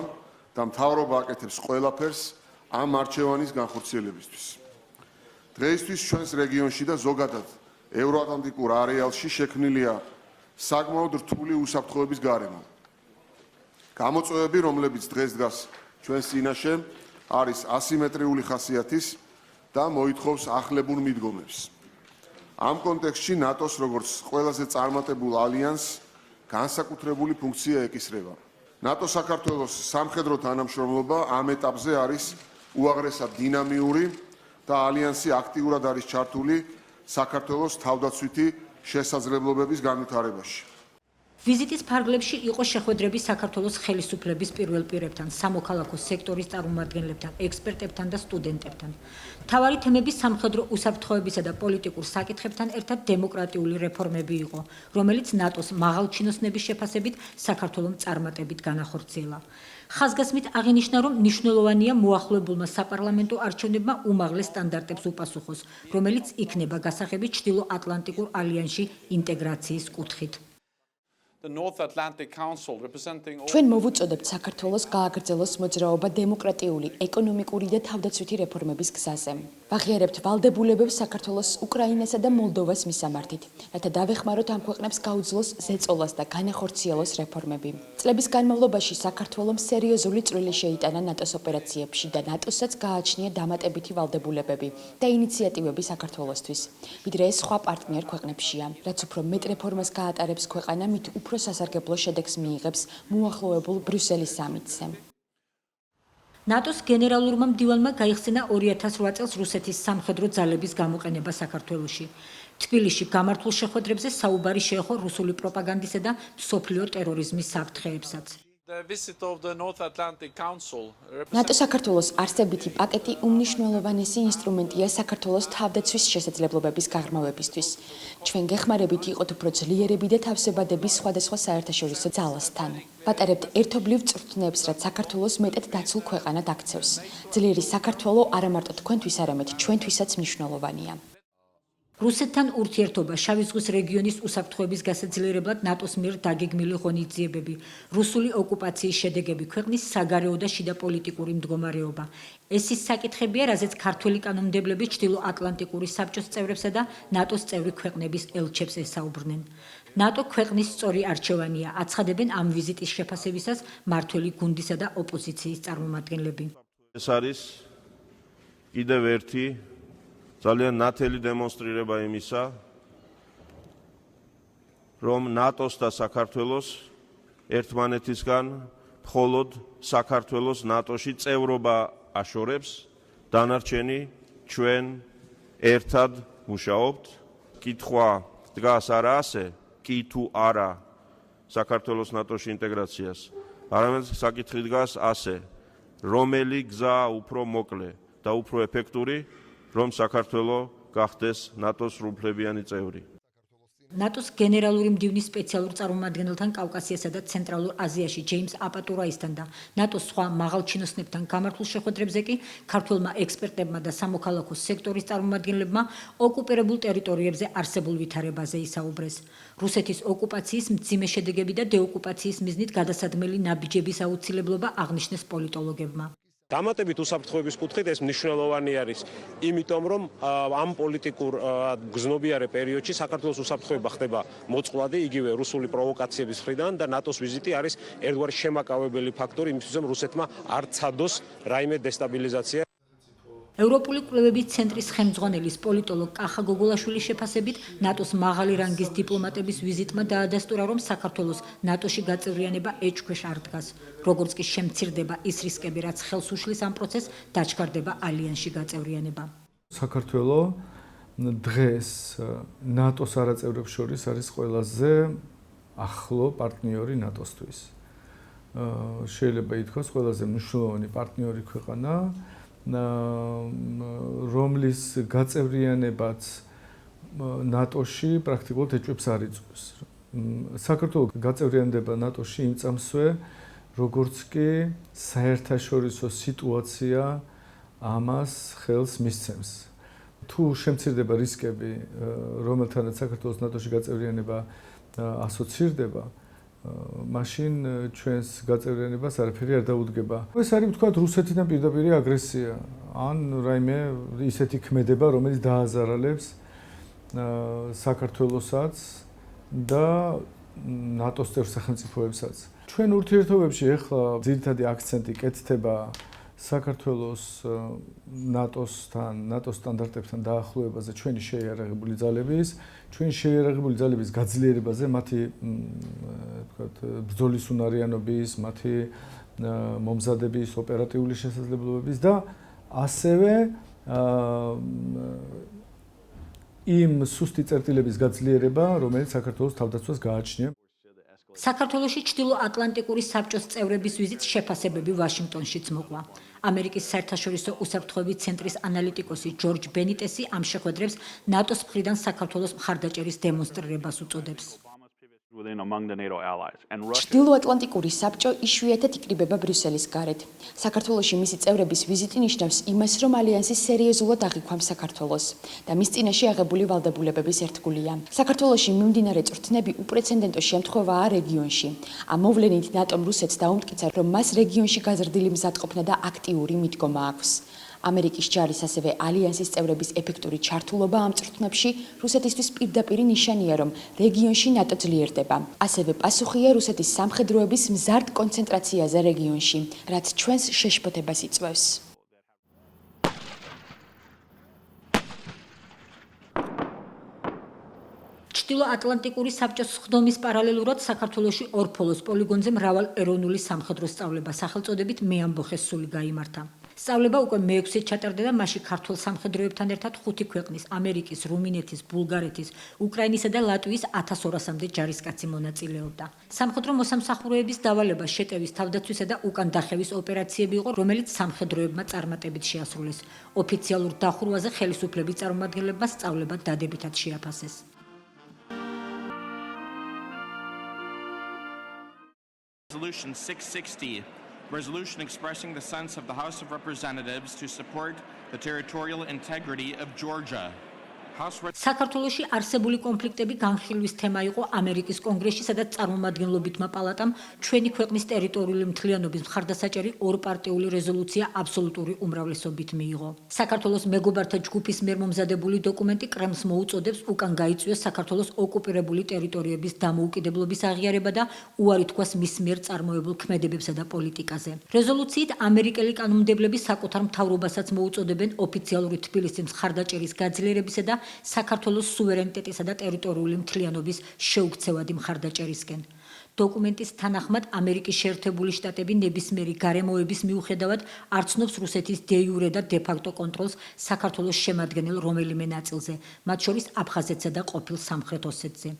და მთავრობა აკეთებს ყველაფერს ამ არჩევანის განხორციელებისთვის. დღეისთვის ჩვენს რეგიონში და ზოგადად ევროატლანტიკურ არეალში შექმნილია საკმაოდ რთული უსაფრთხოების გარემო. გამოწვევები, რომლებიც დღეს დგას ჩვენს წინაშე, არის ასიმეტრიული ხასიათის და მოითხოვს ახლებურ მიდგომებს. ამ კონტექსტში ნატოს როგორც ყველაზე წარმატებულ ალიანსს განსაკუთრებული ფუნქცია ეკისრება. ნატო საქართველოს სამხედრო თანამშრომლობა ამ ეტაპზე არის უაღრესად დინამიური და ალიანსი აქტიურად არის ჩართული საქართველოს თავდაცვითი შესაძლებლობების განვითარებაში. ვიზიტის ფარგლებში იყო შეხვედრები საქართველოს ხელისუფლების პირველ პირებთან, სამოქალაქო სექტორის წარმომადგენლებთან, ექსპერტებთან და სტუდენტებთან. მთავარი თემები სამხედრო უსაფრთხოებისა და პოლიტიკურ საკითხებთან ერთად დემოკრატიული რეფორმები იყო, რომელიც ნატოს მაღალჩინოსნების შეფასებით საქართველოს წარმატებით განახორციელა. ხაზგასმით აღინიშნა, რომ მნიშვნელოვანია მოახლოებულმა საპარლამენტო არჩევნებმა უმაღლეს სტანდარტებს უპასუხოს, რომელიც იქნება გასაღები ჩრდილოატლანტიკურ ალიანსში ინტეგრაციის კუთხით. ჩვენ მოვუწოდებთ საქართველოს გააგრძელოს მოძრაობა დემოკრატიული, ეკონომიკური და თავდაცვითი რეფორმების გზაზე. ვაღიარებთ ვალდებულებებს საქართველოს, უკრაინასა და მოლდოვას მისამართით, რათა დავეხმაროთ ამ ქვეყნებს გაუძლოს ზეწოლას და განახორციელოს რეფორმები. წლების განმავლობაში საქართველომ სერიოზული წვლილი შეიტანა ნატოს ოპერაციებში და ნატოსაც გააჩნია დამატებითი ვალდებულებები და ინიციატივები საქართველოსთვის. ვიდრე ეს სხვა პარტნიორ ქვეყნებშია, რაც უფრო მეტ რეფორმას გაატარებს ქვეყანა, მით უფრო სასარგებლო შედეგს მიიღებს მოახლოებულ ბრიუსელის სამიტზე. ნატოს გენერალურმა მდივანმა გაიხსენა 2008 წელს რუსეთის სამხედრო ძალების გამოყენება საქართველოში. თბილისში გამართულ შეხვედრებზე საუბარი შეეხო რუსული პროპაგანდისა და მსოფლიო ტერორიზმის საფრთხეებსაც. ნატო საქართველოს არსებითი პაკეტი უმნიშვნელოვანესი ინსტრუმენტია საქართველოს თავდაცვის შესაძლებლობების გაღრმავებისთვის. ჩვენ გეხმარებით იყოთ უფრო ძლიერები და თავსებადების სხვადასხვა საერთაშორისო ძალასთან. ვატარებთ ერთობლივ წვრთნებს, რაც საქართველოს მეტად დაცულ ქვეყანად აქცევს. ძლიერი საქართველო არა მარტო თქვენთვის, არამედ ჩვენთვისაც მნიშვნელოვანია. რუსეთთან ურთიერთობა, შავი ზღვის რეგიონის უსაფრთხოების გასაძლიერებლად ნატოს მიერ დაგეგმილი ღონისძიებები, რუსული ოკუპაციის შედეგები, ქვეყნის საგარეო და შიდა პოლიტიკური მდგომარეობა. ეს ის საკითხებია, რაზეც ქართველი კანონმდებლები ჩრდილო-ატლანტიკური საბჭოს წევრებსა და ნატოს წევრი ქვეყნების ელჩებს ესაუბრნენ. ნატო ქვეყნის სწორი არჩევანია, აცხადებენ ამ ვიზიტის შეფასებისას მმართველი გუნდისა და ოპოზიციის წარმომადგენლები. ეს არის კიდევ ერთი ძალიან ნათელი დემონსტრირება იმისა, რომ ნატოს და საქართველოს ერთმანეთისგან მხოლოდ საქართველოს ნატოში წევრობა აშორებს, დანარჩენი ჩვენ ერთად მუშაობთ. კითხვა დგას არა ასე, კი თუ არა საქართველოს ნატოში ინტეგრაციას, არამედ საკითხი დგას ასე, რომელი გზა უფრო მოკლე და უფრო ეფექტური, რომ საქართველო გახდეს ნატოს სრულუფლებიანი წევრი. ნატოს გენერალური მდივნის სპეციალურ წარმომადგენელთან კავკასიასა და ცენტრალურ აზიაში ჯეიმს აპატურაისთან და ნატოს სხვა მაღალჩინოსნებთან გამართულ შეხვედრებზე კი ქართველმა ექსპერტებმა და სამოქალაქო სექტორის წარმომადგენლებმა ოკუპირებულ ტერიტორიებზე არსებულ ვითარებაზე ისაუბრეს. რუსეთის ოკუპაციის მძიმე შედეგები და დეოკუპაციის მიზნით გადასადმელი ნაბიჯების აუცილებლობა აღნიშნეს პოლიტოლოგებმა. დამატებით უსაფრთხოების კუთხით ეს მნიშვნელოვანი არის, იმიტომ რომ ამ პოლიტიკურ გზნობიარე პერიოდში საქართველოს უსაფრთხოება ხდება მოწყვლადი, იგივე რუსული პროვოკაციების მხრიდან და ნატოს ვიზიტი არის ერთგვარი შემაკავებელი ფაქტორი იმისთვის, რომ რუსეთმა არ ცადოს რაიმე დესტაბილიზაცია. ევროპული კვლევების ცენტრის ხელმძღვანელის პოლიტოლოგ კახა გოგოლაშვილის შეფასებით, ნატოს მაღალი რანგის დიპლომატების ვიზიტმა დაადასტურა, რომ საქართველოს ნატოში გაწევრიანება ეჭქვეშ არ დგას. როგორც კი შემცირდება ის რისკები, რაც ხელს უშლის ამ პროცესს, დაჩქარდება ალიანსში გაწევრიანება. საქართველო დღეს ნატოს არაწევრებს შორის არის ყველაზე ახლო პარტნიორი ნატოსთვის. შეიძლება ითქვას, ყველაზე მნიშვნელოვანი პარტნიორი ქვეყანა, რომლის გაწევრიანებაც ნატოში პრაქტიკულად ეჭვებს არ იწვევს. საქართველოს გაწევრიანება ნატოში იმ წამსვე, როგორც კი საერთაშორისო სიტუაცია ამას ხელს მისცემს. თუ შემცირდება რისკები, რომელთანაც საქართველოს ნატოში გაწევრიანება ასოცირდება, მაშინ ჩვენს გაწევრიანებას არაფერი არ დაუდგება. ეს არის ვთქვათ რუსეთიდან პირდაპირი აგრესია, ან რაიმე ისეთი ქმედება, რომელიც დააზარალებს საქართველოსაც და ნატოს წევრ სახელმწიფოებსაც. ჩვენ ურთიერთობებში ახლა ძირითადი აქცენტი კეთდება საქართველოს ნატოსთან, ნატოს სტანდარტებთან დაახლოებაზე, ჩვენი შეიარაღებული ძალების, ჩვენი შეიარაღებული ძალების გაძლიერებაზე, მათი ვთქვათ ბრძოლის უნარიანობის, მათი მომზადების, ოპერატიული შესაძლებლობების და ასევე იმ სუსტი წერტილების გაძლიერება, რომელიც საქართველოს თავდაცვას გააჩნია. საქართველოში ჩრდილო-ატლანტიკური საბჭოს წევრების ვიზიტს შეფასებები ვაშინგტონშიც მოყვა. ამერიკის საერთაშორისო უსაფრთხოების ცენტრის ანალიტიკოსი ჯორჯ ბენიტესი ამ შეხვედრებს ნატოს მხრიდან საქართველოს მხარდაჭერის დემონსტრირებას უწოდებს. ჩრდილოატლანტიკური საბჭო იშვიათად იკრიბება ბრიუსელის გარეთ. საქართველოში მისი წევრების ვიზიტი ნიშნავს იმას, რომ ალიანსი სერიოზულად აღიქვამს საქართველოს და მის წინაშე აღებული ვალდებულებების ერთგულია. საქართველოში მიმდინარე წვრთნები უპრეცედენტო შემთხვევაა რეგიონში. ამ მოვლენით ნატომ რუსეთს დაუმტკიცა, რომ მას რეგიონში გაზრდილი მზადყოფნა და აქტიური მიდგომა აქვს. ამერიკის ჯარის ასევე ალიანსის წევრების ეფექტური ჩართულობა ამ წვრთნებში რუსეთისთვის პირდაპირი ნიშანია, რომ რეგიონში ნატო ძლიერდება. ასევე პასუხია რუსეთის სამხედროების მზარდ კონცენტრაციაზე რეგიონში, რაც ჩვენს შეშფოთებას იწვევს. ჩრდილოატლანტიკური საბჭოს სხდომის პარალელურად საქართველოში ორფოლოს პოლიგონზე მრავალ ეროვნული სამხედრო სწავლება სახელწოდებით მე ამბოხეს სული გაიმართა. სწავლება უკვე მე-6-ე ჩატარდა და მასში ქართულ სამხედროებთან ერთად 5 ქვეყნის, ამერიკის, რუმინეთის, ბულგარეთის, უკრაინისა და ლატვიის 1200-მდე ჯარისკაცი მონაწილეობდა. სამხედრო მოსამსახურეების დავალება შეტევის, თავდაცვისა და უკან დახევის ოპერაციები იყო, რომელიც სამხედროებმა წარმატებით შეასრულეს. ოფიციალურ დახურვაზე ხელისუფლების წარმომადგენლებმა სწავლება დადებითად შეაფასეს. Resolution 660, resolution expressing the sense of the House of Representatives to support the territorial integrity of Georgia. საქართველოში არსებული კონფლიქტები განხილვის თემა იყო ამერიკის კონგრესში, სადაც წარმომადგენლობითმა პალატამ ჩვენი ქვეყნის ტერიტორიული მთლიანობის მხარდასაჭერი ორპარტიული რეზოლუცია აბსოლუტური უმრავლესობით მიიღო. საქართველოს მეგობართა ჯგუფის მიერ მომზადებული დოკუმენტი კრემლს მოუწოდებს უკან გაიწვიოს საქართველოს ოკუპირებული ტერიტორიების დამოუკიდებლობის აღიარება და უარი თქვას მის მიერ წარმოებულ ქმედებებსა და პოლიტიკაზე. რეზოლუციით ამერიკელი კანონმდებლები საკუთარ მთავრობასაც მოუწოდებენ ოფიციალური თბილისის მხარდაჭერის გაძლიერებისა და საქართველოს სუვერენიტეტისა და ტერიტორიული მთლიანობის შეუქცევადი მხარდაჭერისკენ. დოკუმენტის თანახმად ამერიკის შეერთებული შტატები ნებისმიერი გარემოების მიუხედავად არ ცნობს რუსეთის დე იურე და დე ფაქტო კონტროლს საქართველოს შემადგენელ რომელიმე ნაწილზე, მათ შორის აფხაზეთსა და ყოფილ სამხრეთ ოსეთზე.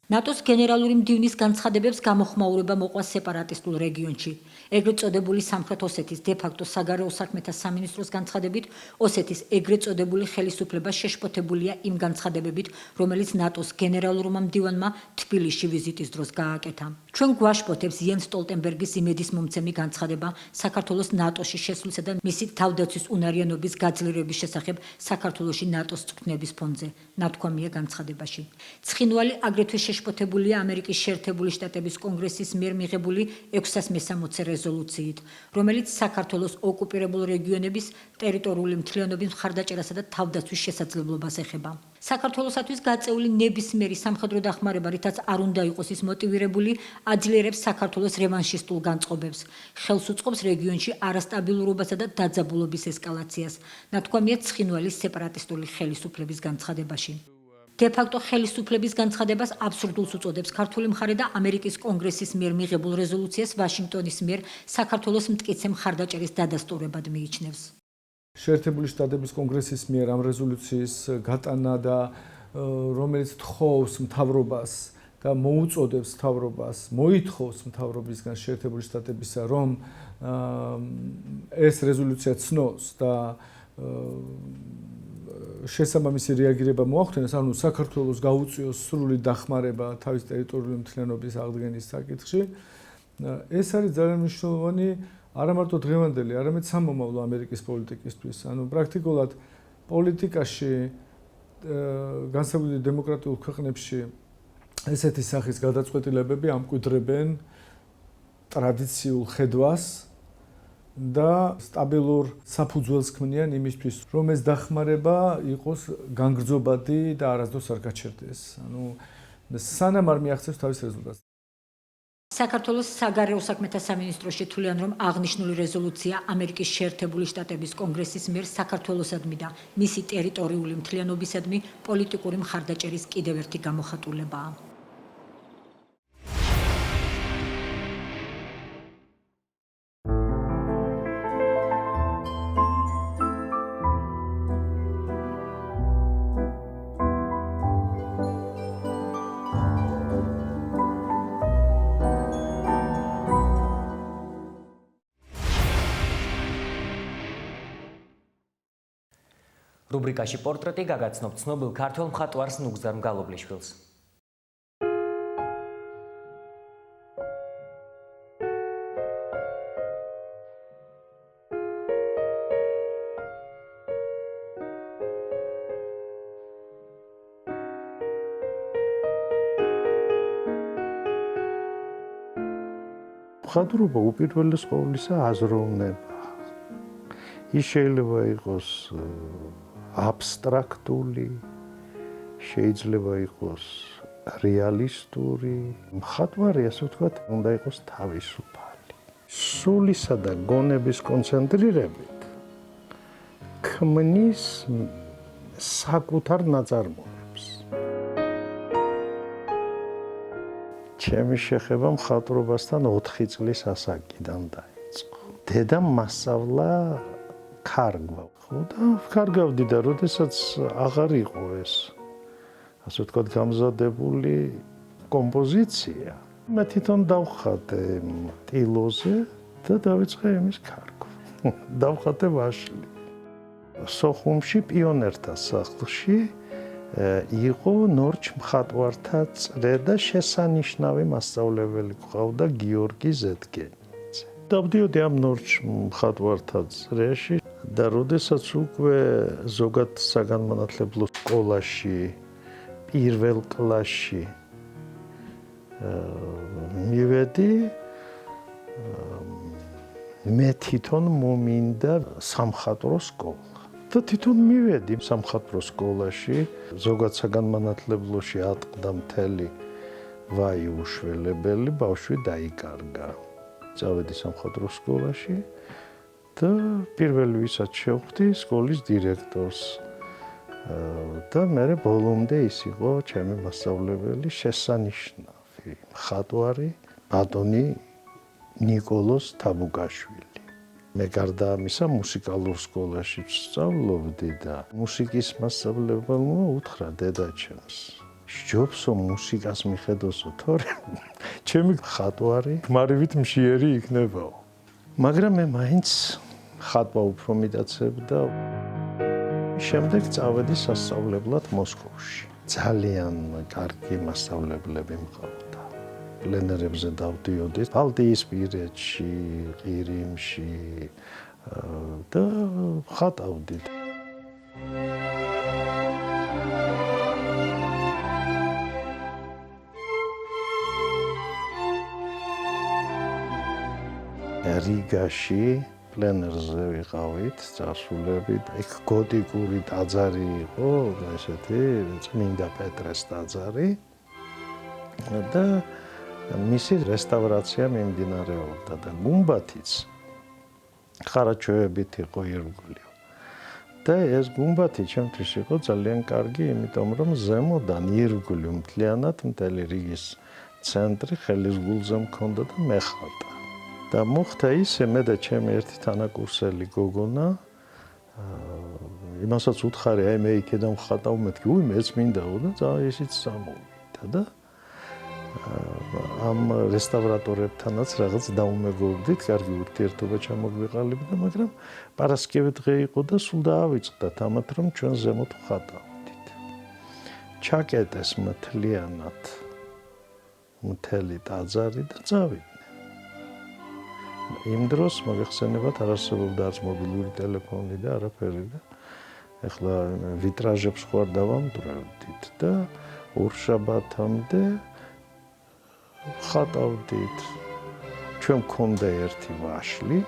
ნატოს გენერალური მდივნის განცხადებებს გამოხმაურება მოყვა სეპარატისტულ რეგიონში. ეგრეთ წოდებული სამხრეთ ოსეთის დე ფაქტო საგარეო საქმეთა სამინისტროს განცხადებით, ოსეთის ეგრეთ წოდებული ხელისუფლება შეშფოთებულია იმ განცხადებებით, რომელიც ნატოს გენერალურმა მდივანმა თბილისში ვიზიტის დროს გააკეთა. ჩვენ გვაშფოთებს იენს სტოლტენბერგის იმედისმომცემი განცხადება საქართველოს ნატოში შესვლისა და მისი თავდაცვის უნარიანობის გაძლიერების შესახებ საქართველოში ნატოს წვრთნების ფონზე, ნათქვამია განცხადებაში. ცხინვალი აგრეთვე შეშფოთებულია ამერიკის შეერთებული შტატების კონგრესის მიერ მიღებული 660 რეზოლუციით, რომელიც საქართველოს ოკუპირებულ რეგიონების ტერიტორიული მთლიანობის მხარდაჭერასა და თავდაცვის შესაძლებლობას ეხება. საქართველოსათვის გაწეული ნებისმიერი სამხედრო დახმარება, რითაც არ უნდა იყოს ის მოტივირებული, აძლიერებს საქართველოს რევანშისტულ განწყობებს, ხელს უწყობს რეგიონში არასტაბილურობასა და დაძაბულობის ესკალაციას, ნათქვამია ცხინვალის სეპარატისტული ხელისუფლების განცხადებაში. დე ფაქტო ხელისუფლების განცხადებას აბსურდულს უწოდებს ქართული მხარე და ამერიკის კონგრესის მიერ მიღებულ რეზოლუციას ვაშინგტონის მიერ საქართველოს მტკიცე მხარდაჭერის დადასტურებად მიიჩნევს. შეერთებული შტატების კონგრესის მიერ ამ რეზოლუციის გატანა და რომელიც თხოვს მთავრობას და მოუწოდებს მთავრობას, მოითხოვს მთავრობისგან შეერთებული შტატებისა, რომ ეს რეზოლუცია ცნოს და შესაბამისი რეაგირება მოახდინოს, ანუ საქართველოს გაუწიოს სრული დახმარება თავის ტერიტორიული მთლიანობის აღდგენის საკითხში. ეს არის ძალიან მნიშვნელოვანი არა მარტო დღევანდელი, არამედ სამომავლო ამერიკის პოლიტიკისთვის. ანუ პრაქტიკულად პოლიტიკაში განსაკუთრებით დემოკრატიულ ქვეყნებში ესეთი სახის გადაწყვეტილებები ამკვიდრებენ ტრადიციულ ხედვას და სტაბილურ საფუძველს ქმნიან იმისთვის, რომ ეს დახმარება იყოს განგრძობადი და არასდროს არ გაჩერდეს. ანუ სანამ არ მიაღწევს თავის რეზულტატს. საქართველოს საგარეო საქმეთა სამინისტროში თვლიან, რომ აღნიშნული რეზოლუცია ამერიკის შეერთებული შტატების კონგრესის მიერ საქართველოსადმი და მისი ტერიტორიული მთლიანობისადმი პოლიტიკური მხარდაჭერის კიდევ ერთი გამოხატულებაა. რუბრიკაში პორტრეტი გაგაცნობთ ცნობილ ქართველ მხატვარს ნუგზარ მგალობლიშვილს. მხატვრობა უპირველეს ყოვლისა აზროვნება. ის შეიძლება იყოს აბსტრაქტული, შეიძლება იყოს რეალისტური. მხატვარი, ასე ვთქვათ, უნდა იყოს თავისუფალი. სულისა და გონების კონცენტრირებით ქმნის საკუთარ ნაწარმოებს. ჩემი შეხება მხატვრობასთან 4 წლის ასაკიდან დაიწყო. დედამ მასწავლა ქარგვა. ხო და ვქარგავდი და როდესაც აღარ იყო ეს ასე ვთქვათ გამზადებული კომპოზიცია. მე თვითონ დავხატე ტილოზე და დავიწყე იმის ქარგვა. დავხატე ვაშლი. სოხუმში პიონერთა სახლში იყო ნორჩ მხატვართა წრე და შესანიშნავი მასწავლებელი ყავდა გიორგი ზეთგენიძე. დავდიოდი ამ ნორჩ მხატვართა წრეში და როდესაც უკვე ზოგად საგანმანათლებლო სკოლაში პირველ კლასში მივედი, მე თვითონ მომინდა სამხატვრო სკოლა. და თვითონ მივედი სამხატვრო სკოლაში, ზოგად საგანმანათლებლოში ატყდა მთელი ვაი უშველებელი, ბავშვი დაიკარგა. წავედი სამხატვრო სკოლაში და პირველი ვისაც შევხვდი სკოლის დირექტორს. და მე ბოლომდე ის იყო ჩემი მასწავლებელი, შესანიშნავი მხატვარი ბატონი ნიკოლოზ თაბუკაშვილი. მე გარდა ამისა მუსიკალურ სკოლაში ვსწავლობდი და მუსიკის მასწავლებელმა უთხრა დედაჩემს, სჯობსო მუსიკას მიხედოსო, თორე ჩემი მხატვარი გმარივით მშიერი იქნებაო. მაგრამ მე მაინც ხატვა უფრო მიტაცებდა. შემდეგ წავედი სასწავლებლად მოსკოვში. ძალიან კარგი მასწავლებლები მყავდა. პლენერებზე დავდიოდი ბალტიისპირეთში, ყირიმში და ხატავდი. რიგაში პლენერზე ვიყავით, წასულებით. იქ გოტიკური ტაძარი იყო, ესეთი წმინდა პეტრეს ტაძარი და მისი რესტავრაცია მიმდინარეობდა და გუმბათიც ხარაჩოებით იყო ირგვლივ. და ეს გუმბათი ჩემთვის იყო ძალიან კარგი, იმიტომ რომ ზემოდან ირგვლივ მთლიანად მთელი რიგის ცენტრი ხელის გულზე მქონდა და მეხატა. და მოხდა ისე, მე და ჩემი ერთი თანაკურსელი გოგონა იმასაც უთხარი, აი მე იქედან ვხატავ, მეთქი, უი მეც მინდაო და ისიც სამოვიდა და ამ რესტავრატორებთანაც რაღაც დაუმეგობრდით, კარგი ურთიერთობა ჩამოგვიყალიბდა, მაგრამ პარასკევი დღე იყო და სულ დაავიწყდათ ამათ, რომ ჩვენ ზემოთ ვხატავდით. ჩაკეტეს მთლიანად მთელი ტაძარი და წავიდნენ. იმ დროს მოიხსენებათ არ არსებობდა არც მობილური ტელეფონი და არაფერი და ეხლა ვიტრაჟებს ხوار დავამტვრევდით და ორშაბათამდე ხატავდით. ჩვენ მქონდა ერთი ვაშლი,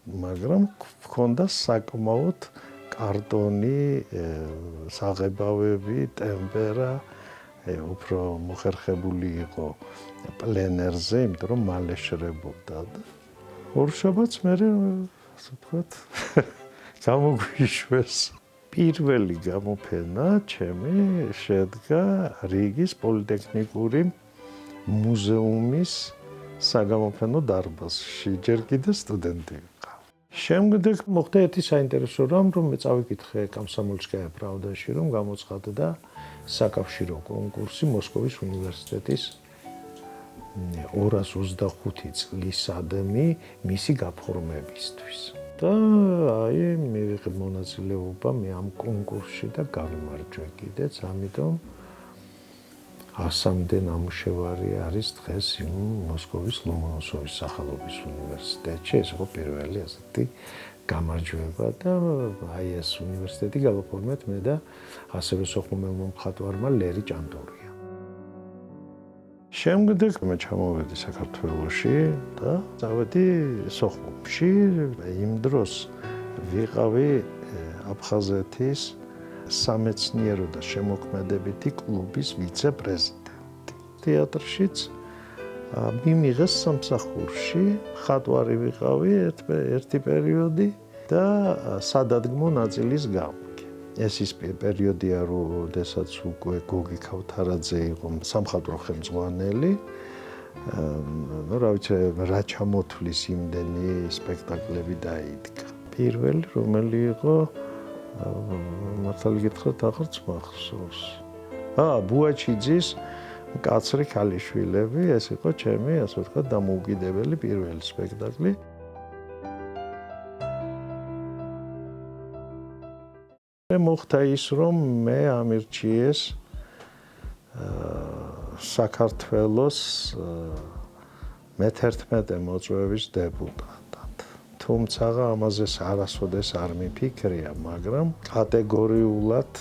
მაგრამ მქონდა საკმაოდ კარტონი, საღებავები, ტემპერა, უფრო მოხერხებული იყო პლენერზე, იმიტომ რომ მალე შრებობდა და ორშაბათს მე ასე ვთქვათ გამოგვიშვეს. პირველი გამოფენა ჩემი შედგა რიგის პოლიტექნიკური მუზეუმის საგამოფენო დარბაზში, ჯერ კიდე სტუდენტი ვიყავ. შემდეგ მოხდა ერთი საინტერესო რამ, რომ მე წავიკითხე კომსომოლსკაია პრავდაში, რომ გამოცხადდა საკავშირო კონკურსი მოსკოვის უნივერსიტეტის 225 წლისადმი მისი გაფორმებისთვის. და აი მივიღე მონაწილეობა მე ამ კონკურსში და გავიმარჯვე კიდეც, ამიტომ 100-მდე ნამუშევარი არის დღეს იმ მოსკოვის ლომონოსოვის სახელობის უნივერსიტეტში. ეს იყო პირველი ასეთი გამარჯვება და აი ეს უნივერსიტეტი გავაფორმეთ მე და ასევე სოხუმელმა მხატვარმა ლერი ჭანტურია. შემდეგ მე ჩამოვედი საქართველოში და წავედი სოხუმში. იმ დროს ვიყავი აფხაზეთის სამეცნიერო და შემოქმედებითი კლუბის ვიცე-პრეზიდენტი. თეატრშიც მიმიღეს სამსახურში, ხატვარი ვიყავი ერთი პერიოდი და სადადგმო ნაწილის გამგე. ეს ის პერიოდია, როდესაც უკვე გოგი ქავთარაძე იყო სამხატვრო ხელმძღვანელი. რა ვიცი, რა ჩამოთვლის იმდენი სპექტაკლები დაიდგა. პირველი რომელი იყო, მართალი გითხრათ, აღარც მახსოვს. ბუაჩიძის კაცრი ქალიშვილები, ეს იყო ჩემი, ასე ვთქვათ, დამოუკიდებელი პირველი სპექტაკლი. მოხდა ის, რომ მე ამირჩიეს საქართველოს მე-11 მოწვევის დეპუტატად. თუმცა ამაზე არასოდეს არ მიფიქრია, მაგრამ კატეგორიულად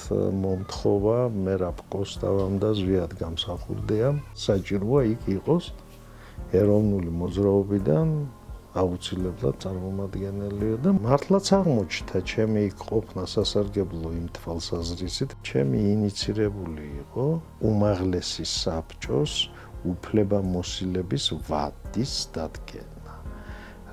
მომთხოვა მერაბ კოსტავამ და ზვიად გამსახურდიამ საჭიროა იქ იყოს ეროვნული მოძრაობიდან აუცილებლად წარმომადგენელია და მართლაც აღმოჩნდა ჩემი იქ ყოფნა სასარგებლო იმ თვალსაზრისით, ჩემი ინიცირებული იყო უმაღლესი საბჭოს უფლებამოსილების ვადის დადგენა.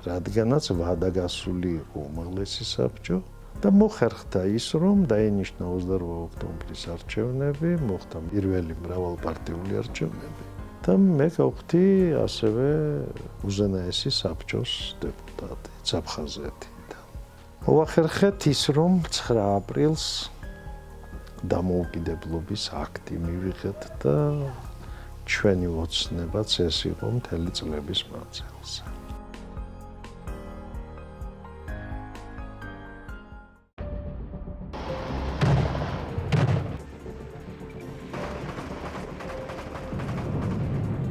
რადგანაც ვადა გასული იყო უმაღლესი საბჭო და მოხერხდა ის, რომ დაინიშნა 28 ოქტომბრის არჩევნები, მოხდა პირველი მრავალპარტიული არჩევნები. და მე გავხდი ასევე უზენაესი საბჭოს დეპუტატი აფხაზეთიდან. მოახერხეთ ის, რომ 9 აპრილს დამოუკიდებლობის აქტი მივიღეთ და ჩვენი ოცნებაც ეს იყო მთელი წლების მანძილზე.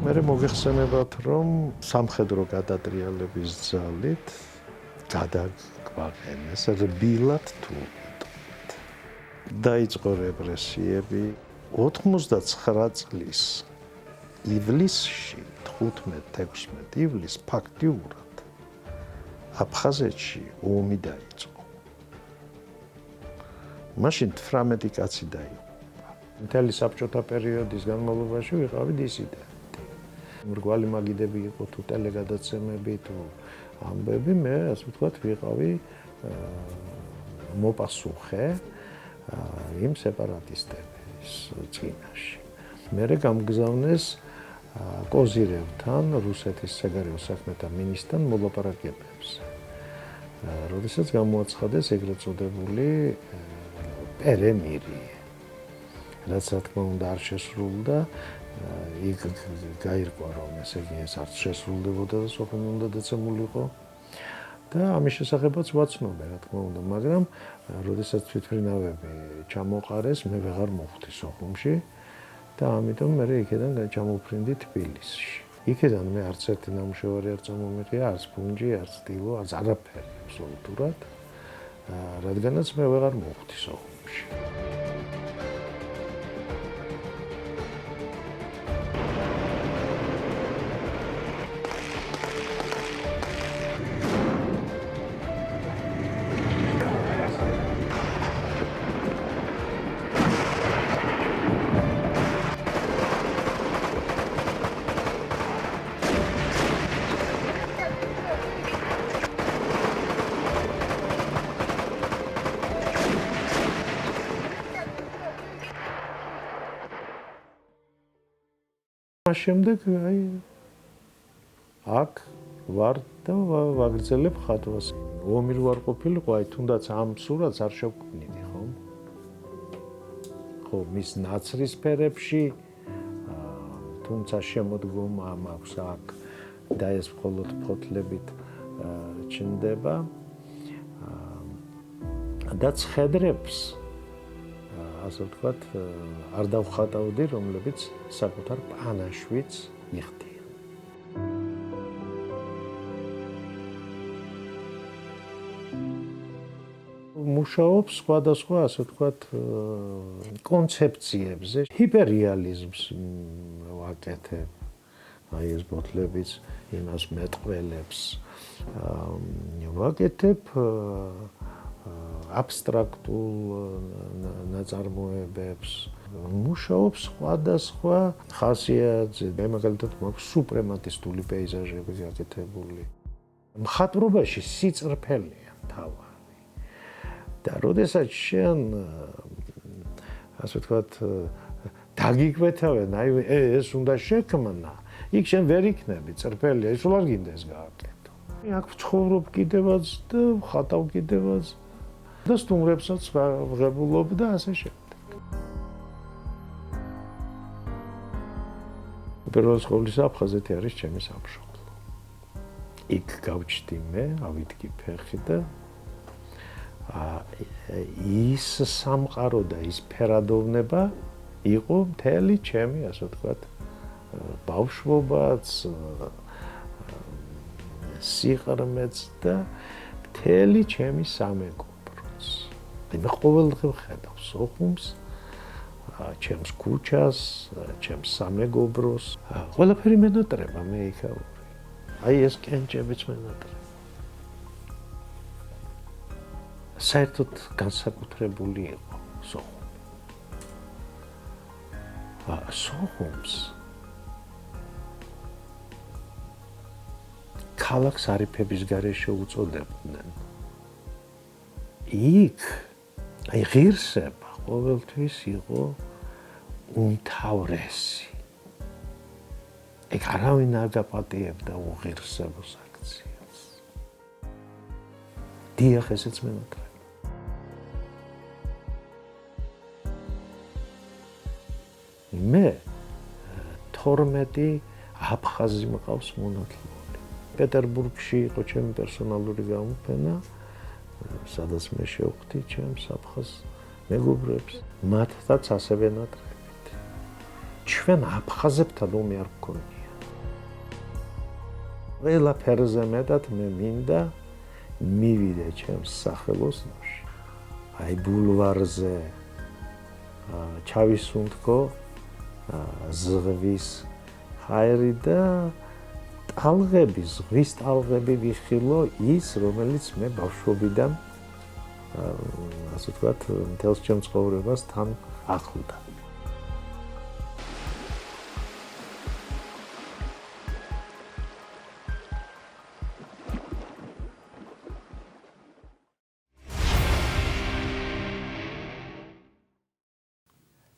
მე მოგეხსენებათ, რომ სამხედრო გადატრიალების ძალით გადაგვაყენეს რბილად თუ ვიტყვით. დაიწყო რეპრესიები 99 წლის ივლისში, 15-16 ივლისს ფაქტიურად აფხაზეთში ომი დაიწყო. მაშინ 18 კაცი დაიღუპა. მთელი საბჭოთა პერიოდის განმავლობაში ვიყავი დისიდენტი. მრგვალი მაგიდები იყო თუ ტელეგადაცემები თუ ამბები, მე ასე ვთქვათ ვიყავი მოპასუხე იმ სეპარატისტების წინაშე. მერე გამგზავნეს კოზირევთან, რუსეთის საგარეო საქმეთა მინისტრთან მოლაპარაკებებს. როდესაც გამოაცხადეს ეგრეთ წოდებული პერემირი, რაც რა თქმა უნდა არ შესრულდა. იქ გაირკვა, რომ ესე იგი ეს არც შესრულდებოდა და სოხუმი უნდა დაცემულიყო და ამის შესახებაც ვაცნობე, რა თქმა უნდა, მაგრამ როდესაც თვითმფრინავები ჩამოყარეს, მე ვეღარ მოხვდი სოხუმში და ამიტომ მე იქიდან ჩამოვფრინდი თბილისში. იქიდან მე არც ერთი ნამუშევარი არ წამომიყია, არც ფუნჯი, არც ტილო, არც არაფერი აბსოლუტურად, რადგანაც მე ვეღარ მოხვდი სოხუმში. შემდეგ აი აქ ვარ და ვაგრძელებ ხატვას. ომი ვარ ყოფილიყო, აი თუნდაც ამ სურათს არ შევქმნიდი, ხომ? ხო, მის ნაცრისფერებში, თუმცა შემოდგომა მაქვს აქ და ეს მხოლოდ ფოთლებით ჩნდება. და ცხედრებს ასე ვთქვათ, არ დავხატავდი, რომლებიც საკუთარ პანაშვიდს იხდიან. მუშაობს სხვადასხვა, ასე ვთქვათ, კონცეფციებზე, ჰიპერრეალიზმს ვაკეთებ. აი ეს ბოთლებიც იმას მეტყველებს. ვაკეთებ აბსტრაქტულ ნაწარმოებებს, მუშაობს სხვადასხვა ხასიათზე. მე მაგალითად მაქვს სუპრემატისტული პეიზაჟები გაკეთებული. მხატვრობაში სიწრფელია თავი. და როდესაც შენ ასე ვთქვათ დაგიკვეთავენ, აი ეს უნდა შექმნა, იქ შენ ვერ იქნები წრფელია, ის არ გინდა ეს გააკეთო. აქ ვცხოვრობ კიდევაც და ვხატავ კიდევაც და სტუმრებსაც ვღებულობ და ასე შემდეგ. უპირველეს ყოვლისა აფხაზეთი არის ჩემი სამშობლო. იქ გავჩდი მე, ავიდგი ფეხი და ის სამყარო და ის ფერადოვნება იყო მთელი ჩემი, ასე ვთქვათ, ბავშვობაც, სიყრმეც და მთელი ჩემი სამეგობროც. მე ყოველდღე ვხედავ სოხუმს, ჩემს ქუჩას, ჩემს სამეგობროს. ყველაფერი მენატრება მე იქაური. აი ეს კენჭებიც მენატრება. საერთოდ განსაკუთრებული იყო სოხუმი. სოხუმს ქალაქს არიფების გარეშე უწოდებდნენ. იქ აი ღირსება ყოველთვის იყო უმთავრესი. ეგ არავინ არ გაპატიებდა უღირსებოს აქციას. დიახ, ესეც მენატრება. მე 12 აფხაზი მყავს მონათლული. პეტერბურგში იყო ჩემი პერსონალური გამოფენა, სადაც მე შევხვდი ჩემს აფხაზ მეგობრებს. მათთაც ასევე ნატრებით. ჩვენ აფხაზებთან ომი არ გქონია. ყველაფერზე მეტად მე მინდა მივიდე ჩემს სახელოსნოში. აი ბულვარზე ჩავისუნთქო ზღვის ჰაერი და ტალღები, ზღვის ტალღები ვიხილო ის, რომელიც მე ბავშვობიდან ასე ვთქვათ, მთელს ჩემს ცხოვრებას თან ახლდა.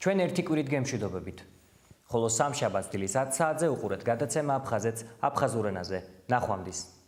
ჩვენ ერთი კვირით გემშვიდობებით. ხოლო სამშაბათს დილის 10 საათზე უყურეთ გადაცემა აფხაზეთს აფხაზურ ენაზე. ნახვამდის.